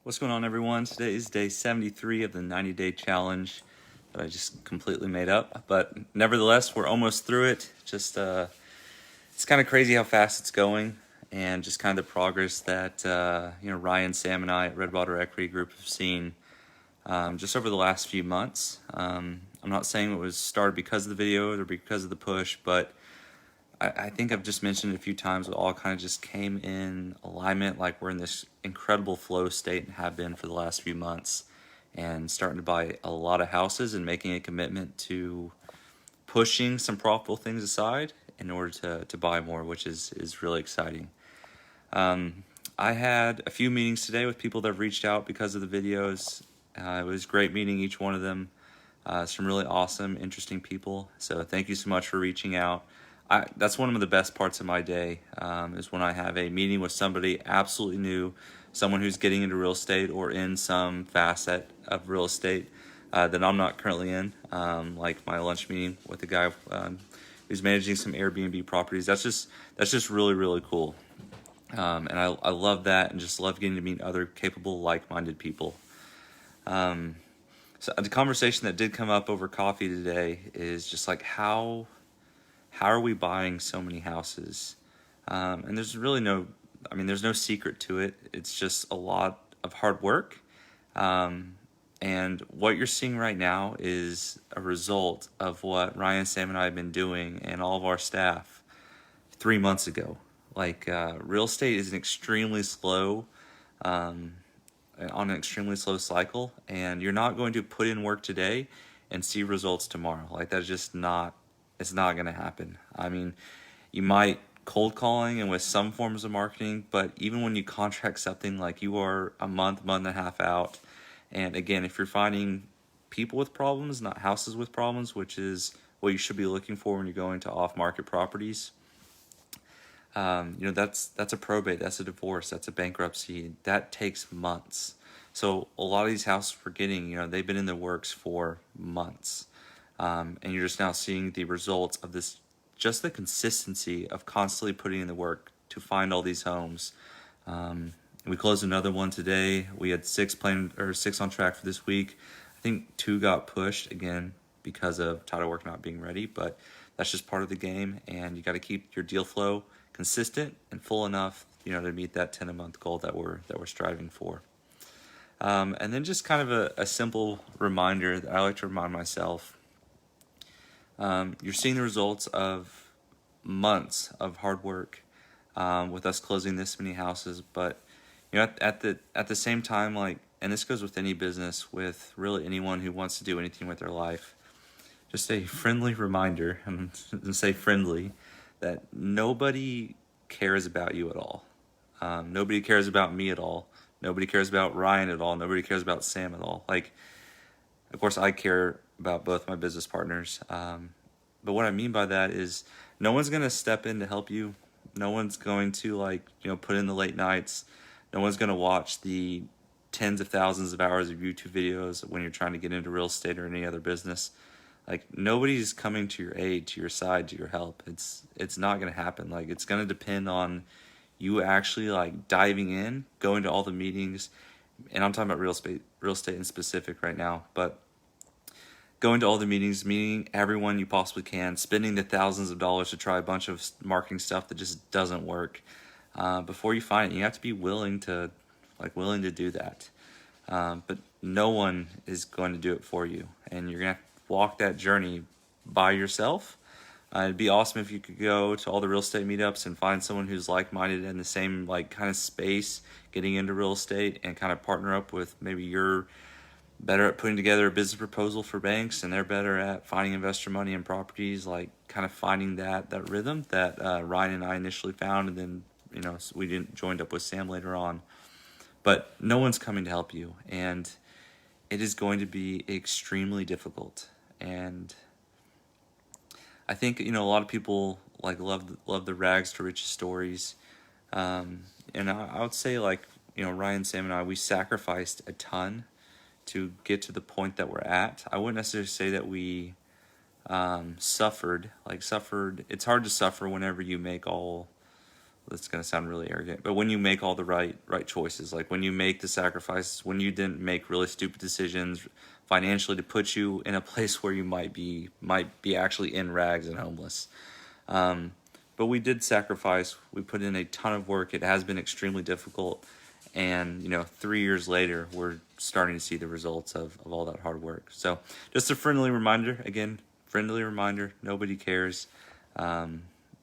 What's going on, everyone? Today is day 73 of the 90-day challenge that I just completely made up, but nevertheless, we're almost through it. It's kind of crazy how fast it's going, and just kind of the progress that Ryan, Sam, and I at Redwater Equity Group have seen just over the last few months. I'm not saying it was started because of the video or because of the push, but I think I've just mentioned it a few times. It all kind of just came in alignment, like we're in this incredible flow state and have been for the last few months, and starting to buy a lot of houses and making a commitment to pushing some profitable things aside in order to buy more, which is really exciting. I had a few meetings today with people that have reached out because of the videos. It was great meeting each one of them. Some really awesome, interesting people. So thank you so much for reaching out. That's one of the best parts of my day, is when I have a meeting with somebody absolutely new, someone who's getting into real estate or in some facet of real estate that I'm not currently in, like my lunch meeting with the guy who's managing some Airbnb properties. That's just really, really cool. And I love that, and just love getting to meet other capable, like-minded people. So the conversation that did come up over coffee today is just like, how are we buying so many houses? And there's really there's no secret to it. It's just a lot of hard work. And what you're seeing right now is a result of what Ryan, Sam, and I have been doing, and all of our staff 3 months ago. Real estate is an extremely slow, on an extremely slow cycle, and you're not going to put in work today and see results tomorrow. That's just not. It's not going to happen. I mean, you might cold calling and with some forms of marketing, but even when you contract something, like you are a month and a half out, and again, if you're finding people with problems, not houses with problems, which is what you should be looking for when you're going to off-market properties, that's a probate, that's a divorce, that's a bankruptcy. That takes months. So a lot of these houses we're getting, they've been in the works for months. And you're just now seeing the results of this, just the consistency of constantly putting in the work to find all these homes. We closed another one today. We had six on track for this week. I think 2 got pushed again because of title work not being ready, but that's just part of the game, and you got to keep your deal flow consistent and full enough, to meet that 10 a month goal that we're striving for. And then just kind of a simple reminder that I like to remind myself. You're seeing the results of months of hard work with us closing this many houses, but at the same time, and this goes with any business, with really anyone who wants to do anything with their life, just a friendly reminder, and say friendly, that nobody cares about you at all. Nobody cares about me at all. Nobody cares about Ryan at all. Nobody cares about Sam at all. Of course, I care about both my business partners. But what I mean by that is no one's going to step in to help you. No one's going to put in the late nights. No one's going to watch the tens of thousands of hours of YouTube videos when you're trying to get into real estate or any other business. Nobody's coming to your aid, to your side, to your help. It's not going to happen. It's going to depend on you actually diving in, going to all the meetings, and I'm talking about real estate in specific right now, but going to all the meetings, meeting everyone you possibly can, spending the thousands of dollars to try a bunch of marketing stuff that just doesn't work. Before you find it, you have to be willing to do that. But no one is going to do it for you, and you're going to have to walk that journey by yourself. It'd be awesome if you could go to all the real estate meetups and find someone who's like-minded in the same kind of space, getting into real estate, and kind of partner up with, maybe you're better at putting together a business proposal for banks, and they're better at finding investor money in properties, kind of finding that rhythm that Ryan and I initially found, and then we joined up with Sam later on. But no one's coming to help you, and it is going to be extremely difficult. And I think a lot of people love the rags to riches stories, and I would say Ryan, Sam, and I, we sacrificed a ton to get to the point that we're at. I wouldn't necessarily say that we suffered. It's hard to suffer whenever you make all that's going to sound really arrogant, but when you make all the right choices, like when you make the sacrifices, when you didn't make really stupid decisions financially to put you in a place where you might be actually in rags and homeless. But we did sacrifice. We put in a ton of work. It has been extremely difficult, and 3 years later, we're starting to see the results of all that hard work. So just a friendly reminder, again, friendly reminder, nobody cares.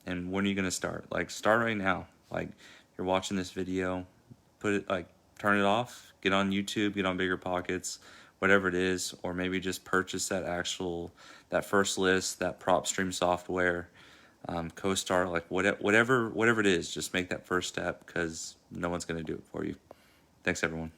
And when are you going to start? Like, start right now. Like, you're watching this video, turn it off, get on YouTube, get on Bigger Pockets, whatever it is, or maybe just purchase that first list, that prop stream software, CoStar, like whatever it is, just make that first step, because no one's going to do it for you. Thanks, everyone.